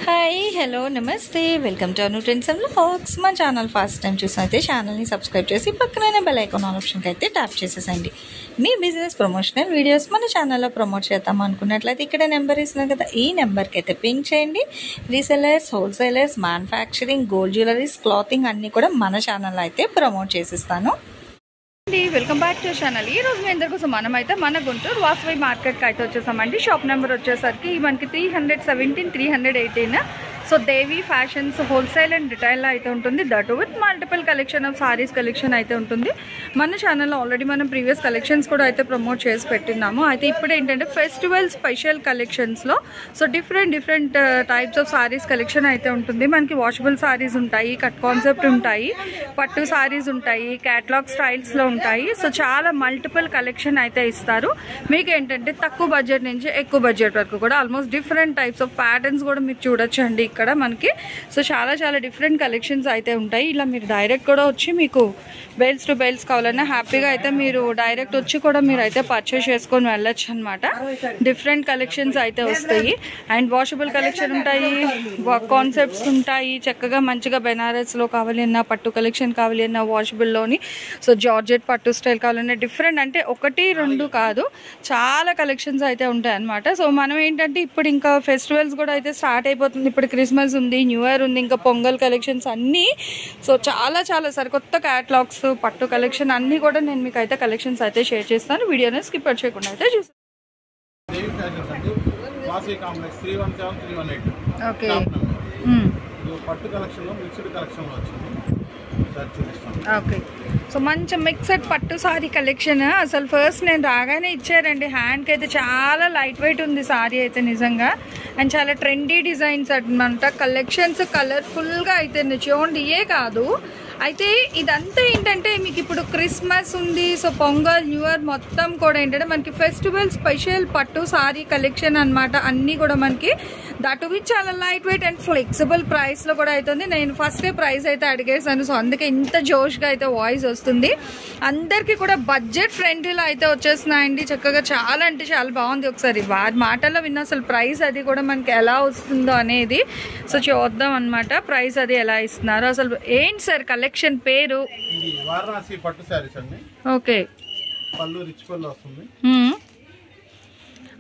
Hi hello నమస్తే welcome to Anu trends and vlogs. మా channel first time చూసినైతే ఛానల్ని subscribe చేసి పక్కనే బెల్ ఐకాన్ ఆప్షన్కి అయితే ట్యాప్ చేసేసండి. మీ బిజినెస్ ప్రమోషనల్ వీడియోస్ మన ఛానల్లో ప్రమోట్ చేద్దాం అనుకున్నట్లయితే ఇక్కడ నెంబర్ ఇస్తున్నాం కదా, ఈ నెంబర్కి అయితే పింక్ చేయండి. Resellers, wholesalers, manufacturing, gold jewelleries, clothing అన్నీ కూడా మన ఛానల్లో అయితే ప్రమోట్ చేసిస్తాను. Welcome back to channel. ఈ రోజు మీ అందరి కోసం మనమైతే మన గుంటూరు వాసవి మార్కెట్కి అయితే వచ్చేసామండి. షాప్ నెంబర్ వచ్చేసరికి మనకి 317, 318. So Devi fashions wholesale and రిటైల్లో అయితే ఉంటుంది. That with multiple collection of saris collection అయితే ఉంటుంది. మన ఛానల్లో ఆల్రెడీ మనం ప్రీవియస్ కలెక్షన్స్ కూడా అయితే ప్రమోట్ చేసి పెట్టినాము. అయితే ఇప్పుడు ఏంటంటే ఫెస్టివల్ స్పెషల్ కలెక్షన్స్లో so different types of saris collection అయితే ఉంటుంది. మనకి వాషబుల్ సారీస్ ఉంటాయి, కట్ కాన్సెప్ట్ ఉంటాయి, పట్టు సారీస్ ఉంటాయి, క్యాటలాగ్ స్టైల్స్లో ఉంటాయి. సో చాలా మల్టిపుల్ కలెక్షన్ అయితే ఇస్తారు. మీకు ఏంటంటే తక్కువ బడ్జెట్ నుంచి ఎక్కువ బడ్జెట్ వరకు కూడా almost different types of patterns కూడా మీరు చూడొచ్చండి ఇక్కడ మనకి. సో చాలా డిఫరెంట్ కలెక్షన్స్ అయితే ఉంటాయి. ఇలా మీరు డైరెక్ట్ కూడా వచ్చి మీకు బెల్స్ టు బెల్స్ కావాలన్నా హ్యాపీగా అయితే మీరు డైరెక్ట్ వచ్చి కూడా మీరు అయితే పర్చేస్ చేసుకొని వెళ్ళొచ్చు అనమాట. డిఫరెంట్ కలెక్షన్స్ అయితే వస్తాయి. అండ్ వాషబుల్ కలెక్షన్ ఉంటాయి, కాన్సెప్ట్స్ ఉంటాయి. చక్కగా మంచిగా బెనారస్లో కావాలి అన్న, పట్టు కలెక్షన్ కావాలి అన్న వాషబుల్లోని, సో జార్జెట్ పట్టు స్టైల్ కావాలన్నా డిఫరెంట్, అంటే 1, 2 కాదు, చాలా కలెక్షన్స్ అయితే ఉంటాయి అనమాట. సో మనం ఏంటంటే ఇప్పుడు ఇంకా ఫెస్టివల్స్ కూడా అయితే స్టార్ట్ అయిపోతుంది. ఇప్పుడు క్రిస్మస్ ఉంది, న్యూ ఇయర్ ఉంది, ఇంకా పొంగల్ కలెక్షన్స్ అన్నీ. సో చాలా సరికొత్త క్యాటలాగ్స్, పట్టు కలెక్షన్ అన్నీ కూడా నేను మీకు అయితే కలెక్షన్స్ అయితే షేర్ చేస్తాను. వీడియోని స్కిప్ చేయకుండా అయితే చూస్తాను. ఓకే, పట్టు కలెక్షన్లో మిక్స్డ్ కలెక్షన్లో వచ్చింది. ఓకే, సో మంచి మిక్సడ్ పట్టు సారీ కలెక్షన్. అసలు ఫస్ట్ నేను రాగానే ఇచ్చారండి. హ్యాండ్కి అయితే చాలా లైట్ వెయిట్ ఉంది సారీ అయితే నిజంగా. అండ్ చాలా ట్రెండీ డిజైన్స్ అనమాట. కలెక్షన్స్ కలర్ఫుల్గా అయితే చూడండి. ఇయే కాదు అయితే ఇదంతా ఏంటంటే మీకు ఇప్పుడు క్రిస్మస్ ఉంది, సో పొంగల్, న్యూ ఇయర్ మొత్తం కూడా ఏంటంటే మనకి ఫెస్టివల్ స్పెషల్ పట్టు సారీ కలెక్షన్ అనమాట. అన్నీ కూడా మనకి దట్ విత్ చాలా లైట్ వెయిట్ అండ్ ఫ్లెక్సిబుల్ ప్రైస్లో కూడా అవుతుంది. నేను ఫస్టే ప్రైస్ అయితే అడిగేసాను, సో అందుకే ఇంత జోష్గా అయితే వాయిస్ వస్తుంది. అందరికీ కూడా బడ్జెట్ ఫ్రెండ్లీలో అయితే వచ్చేస్తున్నాయండి. చక్కగా చాలా అంటే చాలా బాగుంది. ఒకసారి వారి మాటల్లో విన్న అసలు ప్రైస్ అది కూడా మనకి ఎలా వస్తుందో అనేది సో చూద్దాం అనమాట. ప్రైస్ అది ఎలా ఇస్తున్నారు అసలు ఏంటి సార్ కలెక్షన్ పేరు? వారణాసి పట్టు సారీస్ అండి. ఓకే, పళ్ళు రిచ్ పళ్ళు వస్తుంది.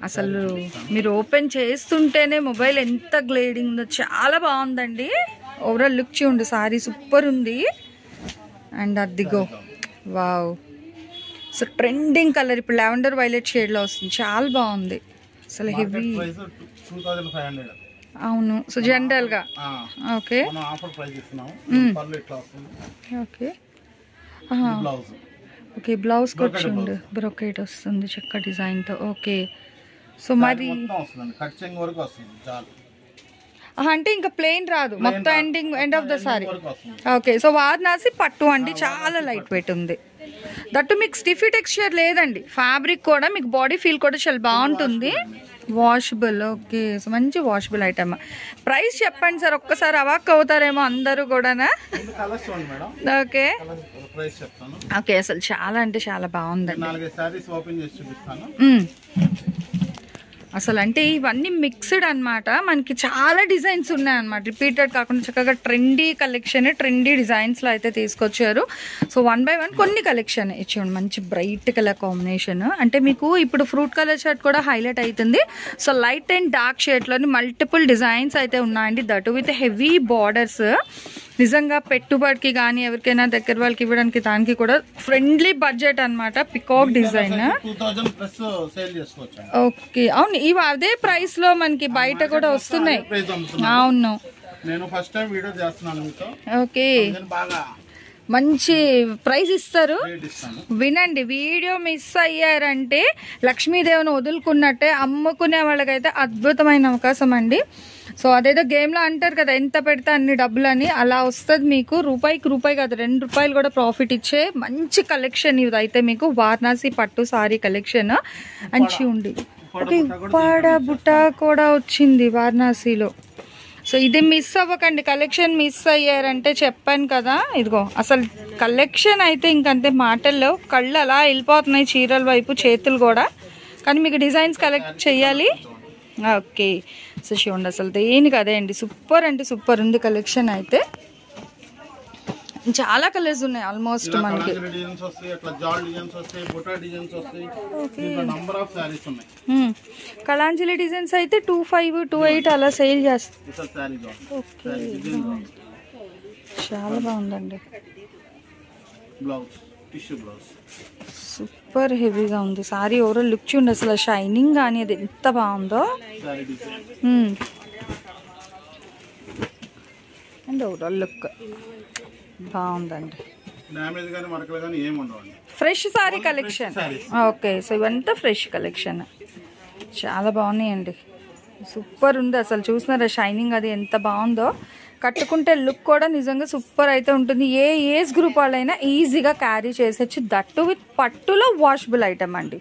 అసలు మీరు ఓపెన్ చేస్తుంటేనే మొబైల్ ఎంత గ్లేడింగ్ ఉందో, చాలా బాగుందండి. ఓవరాల్ లుక్ చూడండి, సారీ సూపర్ ఉంది. అండ్ అదిగో వావ్, సో ట్రెండింగ్ కలర్ ఇప్పుడు లావెండర్ వైలెట్ షేడ్లో వస్తుంది, చాలా బాగుంది అసలు. హెవీ, అవును. సో జనరల్గా ఓకే ఓకే ఓకే, బ్లౌజ్ కూడా చూడండి బ్రోకేట్ వస్తుంది చెక్క డిజైన్తో. ఓకే, సో మరి అంటే ఇంకా ప్లెయిన్ రాదు, మొత్తం end of the sorry. Okay, so Varanasi పట్టు అండి, చాలా లైట్ వెయిట్ ఉంది. దట్టు మీకు స్టిఫీ టెక్స్చర్ లేదండి. ఫ్యాబ్రిక్ కూడా మీకు బాడీ ఫీల్ కూడా చాలా బాగుంటుంది. వాషబుల్, ఓకే, సో మంచి వాషబుల్ ఐటమ్. ప్రైస్ చెప్పండి సార్, ఒక్కసారి అవాక్ అవుతారేమో అందరూ కూడా. ఓకే ఓకే, అసలు చాలా అంటే చాలా బాగుందండి. అసలు అంటే ఇవన్నీ మిక్స్డ్ అనమాట. మనకి చాలా డిజైన్స్ ఉన్నాయన్నమాట, రిపీటెడ్ కాకుండా చక్కగా ట్రెండీ కలెక్షన్, ట్రెండీ డిజైన్స్లో అయితే తీసుకొచ్చారు. సో 1 by 1 కొన్ని కలెక్షన్ ఇచ్చాడు. మంచి బ్రైట్ కలర్ కాంబినేషన్, అంటే మీకు ఇప్పుడు ఫ్రూట్ కలర్ షర్ట్ కూడా హైలైట్ అవుతుంది. సో లైట్ అండ్ డార్క్ షేడ్లోని మల్టిపుల్ డిజైన్స్ అయితే ఉన్నాయండి. That with heavy borders. నిజంగా పెట్టుబడికి కానీ ఎవరికైనా దగ్గర వాళ్ళకి ఇవ్వడానికి దానికి కూడా ఫ్రెండ్లీ బడ్జెట్ అనమాట. Peacock design. ఓకే, అవును, ఇవి అదే ప్రైస్ లో మనకి బయట కూడా వస్తున్నాయి. అవును, ఓకే, మంచి ప్రైస్ ఇస్తారు. వినండి, వీడియో మిస్ అయ్యారంటే లక్ష్మీదేవిని వదులుకున్నట్టే. అమ్ముకునే వాళ్ళకైతే అద్భుతమైన అవకాశం అండి. సో అదేదో గేమ్లో అంటారు కదా, ఎంత పెడితే అన్ని డబ్బులు అని, అలా వస్తుంది మీకు. రూపాయికి రూపాయి కాదు, 2 రూపాయలు కూడా ప్రాఫిట్ ఇచ్చే మంచి కలెక్షన్ ఇదైతే మీకు. వారణాసి పట్టు సారీ కలెక్షన్ మంచి ఉంది. ఓకే, ఉప్పాడ బుట్ట కూడా వచ్చింది వారణాసిలో. సో ఇది మిస్ అవ్వకండి, కలెక్షన్ మిస్ అయ్యారంటే చెప్పాను కదా. ఇదిగో అసలు కలెక్షన్ అయితే ఇంకంతే మాటల్లో, కళ్ళు అలా వెళ్ళిపోతున్నాయి చీరల వైపు, చేతులు కూడా. కానీ మీకు డిజైన్స్ కలెక్ట్ చేయాలి. ఓకే. సో చూడండి అసలు దేనికి అదే అండి, సూపర్ అంటే సూపర్ ఉంది కలెక్షన్ అయితే. చాలా కలర్స్ ఉన్నాయి ఆల్మోస్ట్ మనకి. డిజైన్స్ వస్తాయి, అట్లా జాల్ డిజైన్స్ వస్తాయి, బుటా డిజైన్స్ వస్తాయి. దీంట్లో నంబర్ ఆఫ్ సారీస్ ఉన్నాయి. కళాంజలి డిజైన్స్ అయితే 25, 28 అలా సేల్ చేస్తారు. ఓకే, చాలా బాగుందండి. బ్లౌజ్ టిష్యూ బ్లౌజ్ సూపర్ హెవీగా ఉంది సారీ. ఓవరాల్ లుక్ చూడండి అసలు, షైనింగ్ కానీ అది ఎంత బాగుందో. అండ్ ఓవరాల్ లుక్ బాగుందండి. Fresh sorry collection. Okay, so ఇవంతా ఫ్రెష్ కలెక్షన్. చాలా బాగున్నాయండి, సూపర్ ఉంది అసలు. చూస్తున్నారా షైనింగ్ అది ఎంత బాగుందో. కట్టుకుంటే లుక్ కూడా నిజంగా సూపర్ అయితే ఉంటుంది. ఏ ఏజ్ గ్రూప్ వాళ్ళైనా ఈజీగా క్యారీ చేసేచ్చు. దట్టు విత్ పట్టులో వాషబుల్ ఐటమ్ అండి.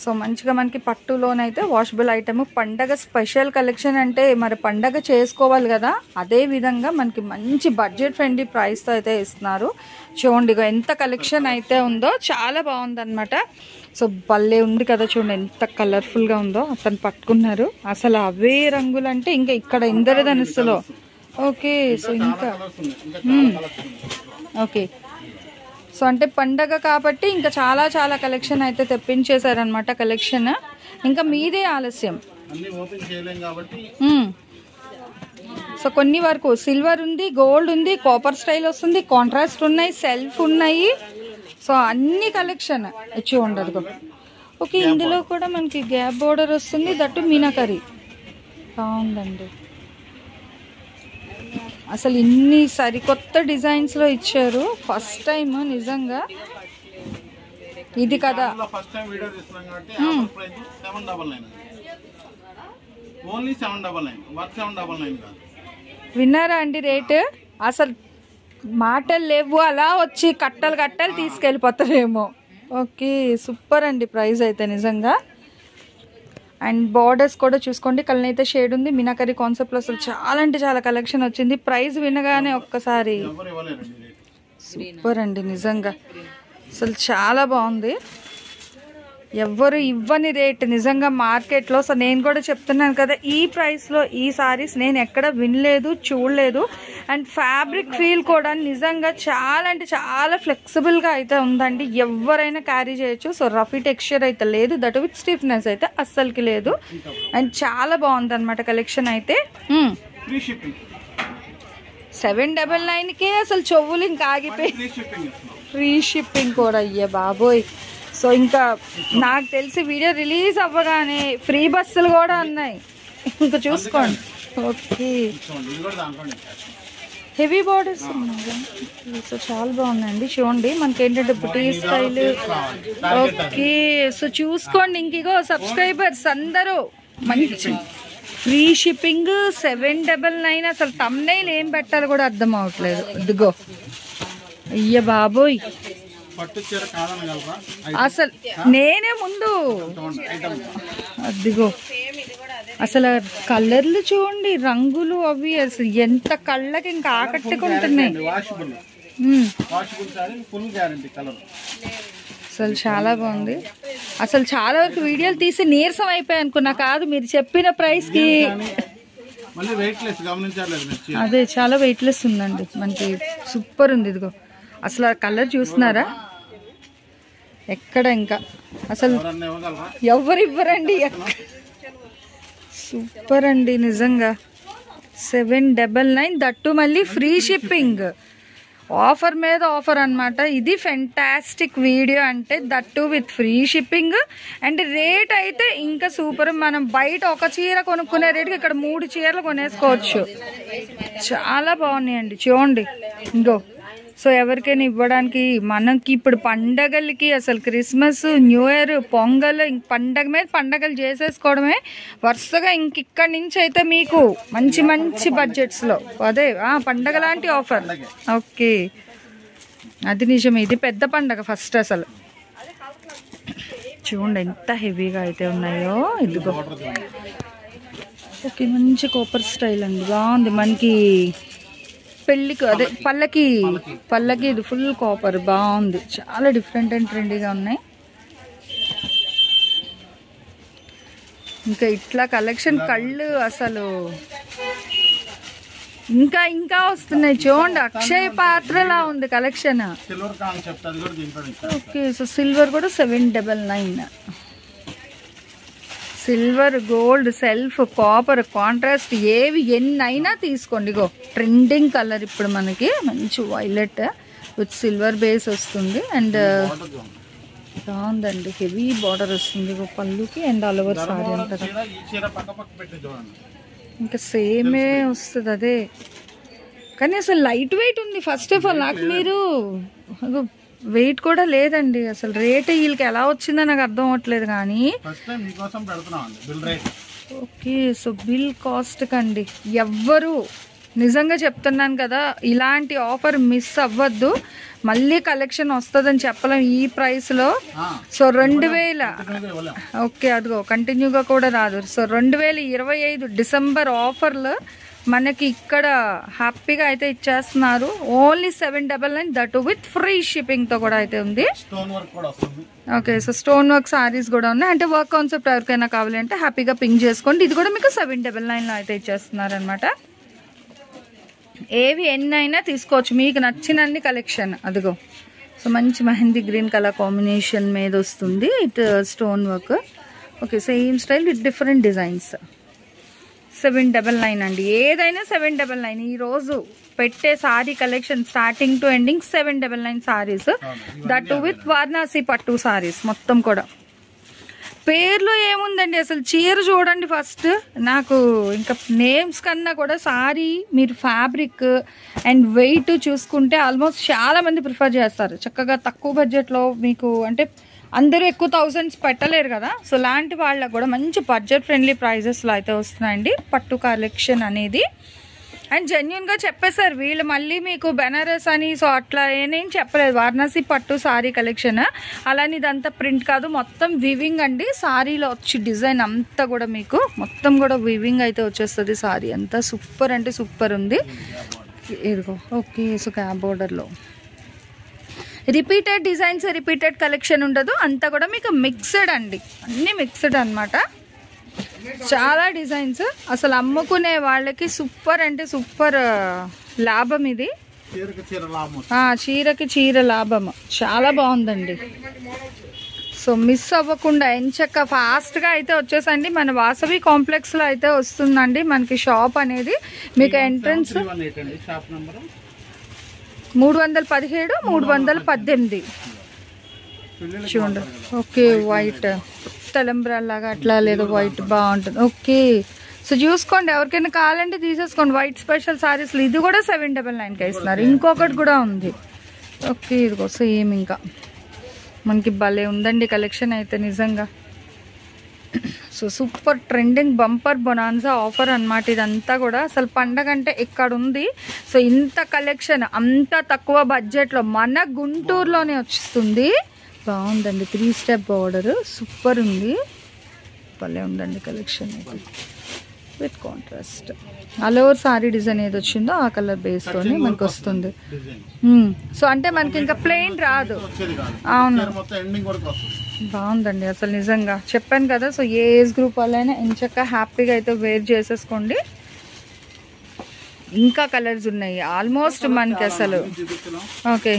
సో మంచిగా మనకి పట్టులోనైతే వాషబుల్ ఐటమ్. పండగ స్పెషల్ కలెక్షన్ అంటే మరి పండగ చేసుకోవాలి కదా, అదే విధంగా మనకి మంచి బడ్జెట్ ఫ్రెండ్లీ ప్రైస్తో అయితే ఇస్తున్నారు. చూడండి ఎంత కలెక్షన్ అయితే ఉందో, చాలా బాగుందన్నమాట. సో భలే ఉంది కదా, చూడండి ఎంత కలర్ఫుల్గా ఉందో. అతను పట్టుకున్నారు అసలు అవే రంగులు అంటే ఇంకా ఇక్కడ ఇంద్రధనుస్సులో. ఓకే, సో ఇంకా ఓకే, సో అంటే పండగ కాబట్టి ఇంకా చాలా చాలా కలెక్షన్ అయితే తెప్పించేశారనమాట. కలెక్షన్ ఇంకా మీదే ఆలస్యం. సో కొన్ని వరకు సిల్వర్ ఉంది, గోల్డ్ ఉంది, కాపర్ స్టైల్ వస్తుంది, కాంట్రాస్ట్ ఉన్నాయి, సెల్ఫ్ ఉన్నాయి. సో అన్ని కలెక్షన్ ఇచ్చి ఉండదు. ఓకే, ఇందులో కూడా మనకి గ్యాప్ బోర్డర్ వస్తుంది, దట్టు మీనాకరీ బాగుందండి. అసలు ఇన్ని సరికొత్త డిజైన్స్లో ఇచ్చారు ఫస్ట్ టైం నిజంగా. ఇది కదా విన్నారా అండి రేటు? అసలు మాటలు లేవు, అలా వచ్చి కట్టలు కట్టలు తీసుకెళ్ళిపోతారేమో. ఓకే, సూపర్ అండి ప్రైస్ అయితే నిజంగా. అండ్ బార్డర్స్ కూడా చూసుకోండి, కలనైతే షేడ్ ఉంది. మీనాకరీ కాన్సెప్ట్లో అసలు చాలా అంటే చాలా కలెక్షన్ వచ్చింది. ప్రైస్ వినగానే ఒక్కసారి సూపర్ అండి నిజంగా, అసలు చాలా బాగుంది. ఎవ్వరు ఇవ్వని రేట్ నిజంగా మార్కెట్లో. సో నేను కూడా చెప్తున్నాను కదా, ఈ ప్రైస్లో ఈ సారీస్ నేను ఎక్కడ వినలేదు, చూడలేదు. అండ్ ఫ్యాబ్రిక్ ఫీల్ కూడా నిజంగా చాలా అంటే చాలా ఫ్లెక్సిబుల్గా అయితే ఉందండి. ఎవరైనా క్యారీ చేయొచ్చు. సో రఫీ టెక్స్చర్ అయితే లేదు, దట్ విత్ స్టిఫ్నెస్ అయితే అస్సలకి లేదు. అండ్ చాలా బాగుంది అనమాట కలెక్షన్ అయితే. 799కే అసలు చెవులు ఇంకా ఆగిపోయి. ఫ్రీ షిప్పింగ్ కూడా, అయ్యే బాబోయ్. సో ఇంకా నాకు తెలిసి వీడియో రిలీజ్ అవ్వగానే ఫ్రీ బస్సులు కూడా ఉన్నాయి, ఇంకా చూసుకోండి. ఓకే, హెవీ బార్డర్స్ ఉన్నాయి. సో చాలా బాగుందండి. చూడండి మనకి ఏంటంటే బుటీ స్టైల్. ఓకే, సో చూసుకోండి. ఇంకో సబ్స్క్రైబర్స్ అందరూ మంచి ఫ్రీ షిప్పింగ్ 799. అసలు తమ్నైల్ ఏం పెట్టాలో కూడా అర్థం అవట్లేదు. ఇదిగో అయ్య బాబోయ్, అసలు నేనే ముందు అదిగో అసలు కలర్లు చూడండి, రంగులు అవి అసలు ఎంత కళ్ళకి ఇంకా ఆకట్టుకుంటున్నాయి. అసలు చాలా బాగుంది. అసలు చాలా వరకు వీడియోలు తీసి నీరసం అయిపోయాయి అనుకున్నా, కాదు మీరు చెప్పిన ప్రైస్ కి. అదే చాలా వెయిట్లెస్ ఉందండి మనకి, సూపర్ ఉంది. ఇదిగో అసలు ఆ కలర్ చూస్తున్నారా, ఎక్కడ ఇంకా అసలు ఎవరు ఇవ్వరండి. సూపర్ అండి నిజంగా. 799, దట్టు మళ్ళీ ఫ్రీ షిప్పింగ్. ఆఫర్ మీద ఆఫర్ అనమాట. ఇది ఫెంటాస్టిక్ వీడియో అంటే, that with free shipping. And rate అయితే ఇంకా సూపర్. మనం బయట ఒక చీర కొనుక్కునే రేటుకి ఇక్కడ 3 చీరలు కొనేసుకోవచ్చు. చాలా బాగున్నాయండి చూడండి. ఇంకో సో ఎవరికైనా ఇవ్వడానికి, మనకి ఇప్పుడు పండగలకి అసలు క్రిస్మస్, న్యూ ఇయర్, పొంగల్, ఇంక పండగ మీద పండగలు చేసేసుకోవడమే వరుసగా. ఇంక ఇక్కడి నుంచి అయితే మీకు మంచి మంచి బడ్జెట్స్లో అదే పండగ లాంటి ఆఫర్. ఓకే, అది నిజమే. ఇది పెద్ద పండగ ఫస్ట్. అసలు చూడండి ఎంత హెవీగా అయితే ఉన్నాయో. ఇదిగో ఓకే, మంచి కాపర్ స్టైల్ అండి, బాగుంది. మనకి పెళ్ళికి అదే పల్లకి ఇది ఫుల్ కాపర్, బాగుంది. చాలా డిఫరెంట్ అండ్ ట్రెండీగా ఉన్నాయి. ఇంకా ఇట్లా కలెక్షన్ కళ్ళు అసలు ఇంకా ఇంకా వస్తున్నాయి చూడండి. అక్షయ పాత్రలా ఉంది కలెక్షన్. ఓకే, సో సిల్వర్ కూడా 799. Silver, gold, self, copper, contrast ఏవి ఎన్నైనా తీసుకోండి. ఇగో ట్రెండింగ్ కలర్ ఇప్పుడు మనకి మంచి వైలెట్ విత్ సిల్వర్ బేస్ వస్తుంది. అండ్ బాగుందండి, హెవీ బార్డర్ వస్తుంది ఇగో పళ్ళుకి. అండ్ ఆల్ ఓవర్ సారీ అంటారా ఇంకా సేమే వస్తుంది అదే. కానీ అసలు లైట్ వెయిట్ ఉంది. ఫస్ట్ ఆఫ్ ఆల్ నాకు మీరు వెయిట్ కూడా లేదండి. అసలు రేట్ వీళ్ళకి ఎలా వచ్చిందో నాకు అర్థం అవ్వట్లేదు. కానీ ఓకే, సో బిల్ కాస్ట్ కండి ఎవ్వరు, నిజంగా చెప్తున్నాను కదా, ఇలాంటి ఆఫర్ మిస్ అవ్వద్దు. మళ్ళీ కలెక్షన్ వస్తుందని చెప్పలేం ఈ ప్రైస్లో. సో 2000 ఓకే అదిగో కంటిన్యూగా కూడా రాదు. సో 2025 డిసెంబర్ ఆఫర్లు మనకి ఇక్కడ హ్యాపీగా అయితే ఇచ్చేస్తున్నారు. ఓన్లీ 799, దట్ విత్ ఫ్రీ షిప్పింగ్తో కూడా అయితే ఉంది. Okay, so stone work saris కూడా ఉన్నాయి. అంటే వర్క్ కాన్సెప్ట్ ఎవరికైనా కావాలి అంటే హ్యాపీగా పింక్ చేసుకోండి. ఇది కూడా మీకు 799లో అయితే ఇచ్చేస్తున్నారు అనమాట. ఏవి ఎన్నైనా తీసుకోవచ్చు, మీకు నచ్చినన్ని కలెక్షన్. అదిగో సో మంచి మెహందీ గ్రీన్ కలర్ కాంబినేషన్ మీద వస్తుంది. It stone work. Okay, same style with different designs. 799 అండి. ఏదైనా 799. ఈరోజు పెట్టే sorry collection starting to ending 799 saris. That with Varanasi పట్టు సారీస్ మొత్తం కూడా. పేర్లో ఏముందండి, అసలు చీర చూడండి ఫస్ట్. నాకు ఇంకా నేమ్స్ కన్నా కూడా సారీ మీరు ఫ్యాబ్రిక్ అండ్ వెయిట్ చూసుకుంటే ఆల్మోస్ట్ చాలా మంది ప్రిఫర్ చేస్తారు. చక్కగా తక్కువ బడ్జెట్లో మీకు, అంటే అందరూ ఎక్కువ థౌజండ్స్ పెట్టలేరు కదా. సో లాంటి వాళ్ళకు కూడా మంచి బడ్జెట్ ఫ్రెండ్లీ ప్రైజెస్లో అయితే వస్తున్నాయండి పట్టు కలెక్షన్ అనేది. అండ్ జెన్యున్గా చెప్పేశారు వీళ్ళు, మళ్ళీ మీకు బెనారస్ అని సో అట్లా ఏనేం చెప్పలేదు. వారణాసి పట్టు సారీ కలెక్షన్ అలానే ఇదంతా ప్రింట్ కాదు, మొత్తం వివింగ్ అండి. సారీలో వచ్చి డిజైన్ అంతా కూడా మీకు మొత్తం కూడా వివింగ్ అయితే వచ్చేస్తుంది. సారీ అంతా సూపర్ అంటే సూపర్ ఉంది. ఇదిగో ఓకే, సో క్యాప్ బోర్డర్లో రిపీటెడ్ డిజైన్స్, రిపీటెడ్ కలెక్షన్ ఉండదు. అంతా కూడా మీకు మిక్స్డ్ అండి, అన్నీ మిక్స్డ్ అనమాట. చాలా డిజైన్స్. అసలు అమ్ముకునే వాళ్ళకి సూపర్ అంటే సూపర్ లాభం ఇది. చీరకి చీర లాభం. చాలా బాగుందండి. సో మిస్ అవ్వకుండా ఎంచక్క ఫాస్ట్గా అయితే వచ్చేసండి. మన వాసవి కాంప్లెక్స్లో అయితే వస్తుందండి మనకి షాప్ అనేది. మీకు ఎంట్రన్స్ 317, 318 చూడండి. ఓకే, వైట్ తలంబ్రాల్ లాగా అట్లా లేదు, వైట్ బాగుంటుంది. ఓకే, సో చూసుకోండి, ఎవరికైనా కావాలంటే తీసేసుకోండి. వైట్ స్పెషల్ సారీస్లు ఇది కూడా 799కి ఇస్తున్నారు. ఇంకొకటి కూడా ఉంది. ఓకే, ఇదిగో సేమ్. ఇంకా మనకి భలే ఉందండి కలెక్షన్ అయితే నిజంగా. So super trending bumper bonanza offer అన్నమాట ఇదంతా కూడా. అసలు పండగ అంటే ఇక్కడ ఉంది. సో ఇంత కలెక్షన్ అంత తక్కువ బడ్జెట్లో మన గుంటూరులోనే వస్తుంది. బాగుందండి, 3 స్టెప్ బార్డర్ సూపర్ ఉంది. భలే ఉందండి కలెక్షన్ అయితే with contrast. All over sorry design ఏది వచ్చిందో ఆ కలర్ బేస్ తోనే మనకు వస్తుంది. సో అంటే మనకి ఇంకా ప్లెయిన్ రాదు. అవును, బాగుందండి అసలు నిజంగా చెప్పాను కదా. సో ఏ ఏజ్ గ్రూప్ వాళ్ళైనా ఎంచక్క హ్యాపీగా అయితే వేర్ చేసేసుకోండి. ఇంకా కలర్స్ ఉన్నాయి ఆల్మోస్ట్ మనకి అసలు. ఓకే,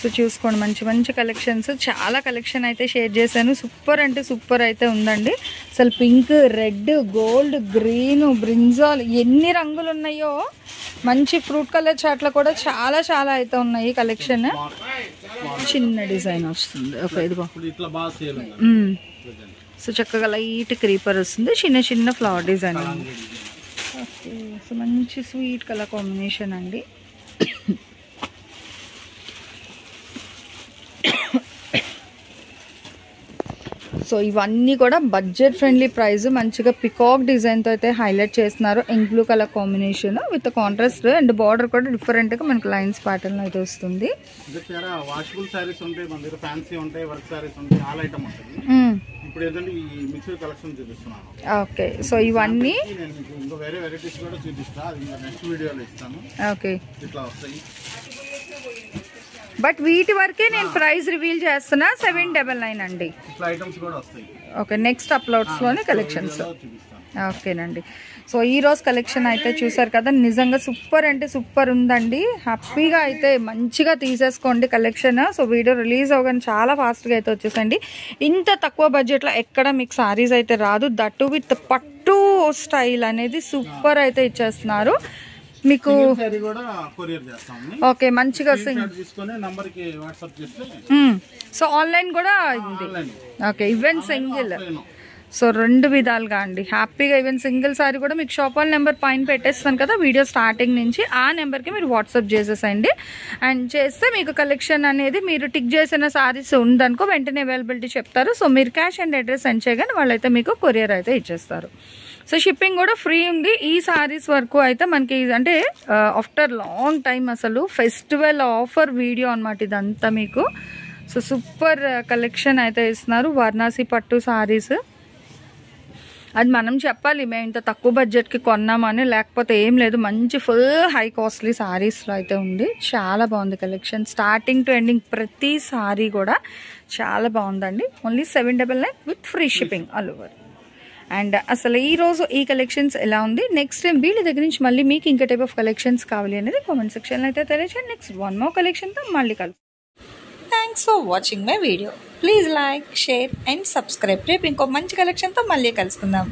సో చూసుకోండి, మంచి మంచి కలెక్షన్స్, చాలా కలెక్షన్ అయితే షేర్ చేశాను. సూపర్ అంటే సూపర్ అయితే ఉందండి. అసలు pink, red, gold, green, brinjal ఎన్ని రంగులు ఉన్నాయో. మంచి ఫ్రూట్ కలర్ చాట్లో కూడా చాలా చాలా అయితే ఉన్నాయి కలెక్షన్. చిన్న డిజైన్ వస్తుంది. ఓకే, ఇదిగో సో చక్కగా లైట్ క్రీపర్ వస్తుంది, చిన్న చిన్న ఫ్లవర్ డిజైన్. ఓకే, సో మంచి స్వీట్ కలర్ కాంబినేషన్ అండి. సో ఇవన్నీ కూడా బడ్జెట్ ఫ్రెండ్లీ ప్రైస్. మంచిగా పికాక్ డిజైన్తో అయితే హైలైట్ చేస్తున్నారు. Ink blue colour combination with contrast and border కూడా డిఫరెంట్గా మనకి లైన్స్ ప్యాటర్న్ అయితే వస్తుంది. ఓకే, సో ఇవన్నీ ఓకే. బట్ వీటి వరకే నేను ప్రైస్ రివీల్ చేస్తున్నా 799 అండి. ఓకే, నెక్స్ట్ అప్లోడ్స్లోనే కలెక్షన్స్. చూపిస్తాను. ఓకేనండి. సో ఈరోజు కలెక్షన్ అయితే చూసారు కదా, నిజంగా సూపర్ అంటే సూపర్ ఉందండి. హ్యాపీగా అయితే మంచిగా తీసేసుకోండి కలెక్షన్. సో వీడియో రిలీజ్ అవ్వగానే చాలా ఫాస్ట్గా అయితే వచ్చేసండి. ఇంత తక్కువ బడ్జెట్లో ఎక్కడ మీకు సారీస్ అయితే రాదు, దట్టు విత్ పట్టు స్టైల్ అనేది సూపర్ అయితే ఇచ్చేస్తున్నారు మీకు. ఓకే, మంచిగా సో ఆన్లైన్ కూడా ఉంది. ఓకే, ఈవెన్ సింగిల్, సో 2 విధాలుగా అండి హ్యాపీగా. ఈవెన్ సింగిల్ సారీ కూడా మీకు షాప్ వాళ్ళ నెంబర్ పైన పెట్టేస్తాను కదా వీడియో స్టార్టింగ్ నుంచి, ఆ నెంబర్కి మీరు వాట్సాప్ చేసేసండి. అండ్ చేస్తే మీకు కలెక్షన్ అనేది మీరు టిక్ చేసిన సారీస్ ఉందనుకో వెంటనే అవైలబిలిటీ చెప్తారు. సో మీరు క్యాష్ అండ్ అడ్రస్ సెండ్ చేయగానే వాళ్ళైతే మీకు కొరియర్ అయితే ఇచ్చేస్తారు. సో షిప్పింగ్ కూడా ఫ్రీ ఉంది. ఈ సారీస్ వరకు అయితే మనకి అంటే ఆఫ్టర్ లాంగ్ టైం అసలు ఫెస్టివల్ ఆఫర్ వీడియో అనమాట ఇదంతా మీకు. సో సూపర్ కలెక్షన్ అయితే ఇస్తున్నారు. వారణాసి పట్టు సారీస్ అది మనం చెప్పాలి, మేము ఇంత తక్కువ బడ్జెట్కి కొన్నామని, లేకపోతే ఏం లేదు. మంచి ఫుల్ హై కాస్ట్లీ సారీస్లో అయితే ఉంది. చాలా బాగుంది కలెక్షన్, స్టార్టింగ్ టు ఎండింగ్ ప్రతి సారీ కూడా చాలా బాగుందండి. Only 799 with free shipping all over. And అసలు ఈరోజు ఈ కలెక్షన్స్ ఎలా ఉంది, నెక్స్ట్ టైం వీళ్ళ దగ్గర నుంచి మళ్ళీ మీకు ఇంకా టైప్ ఆఫ్ కలెక్షన్స్ కావాలి అనేది కామెంట్ సెక్షన్లో అయితే తెలియజేయండి. నెక్స్ట్ 1 more కలెక్షన్తో మళ్ళీ కలుస్తాం. Thanks for watching my video. Please like, share and subscribe. రేపు ఇంకో మంచి కలెక్షన్తో మళ్ళీ కలుసుకుందాం.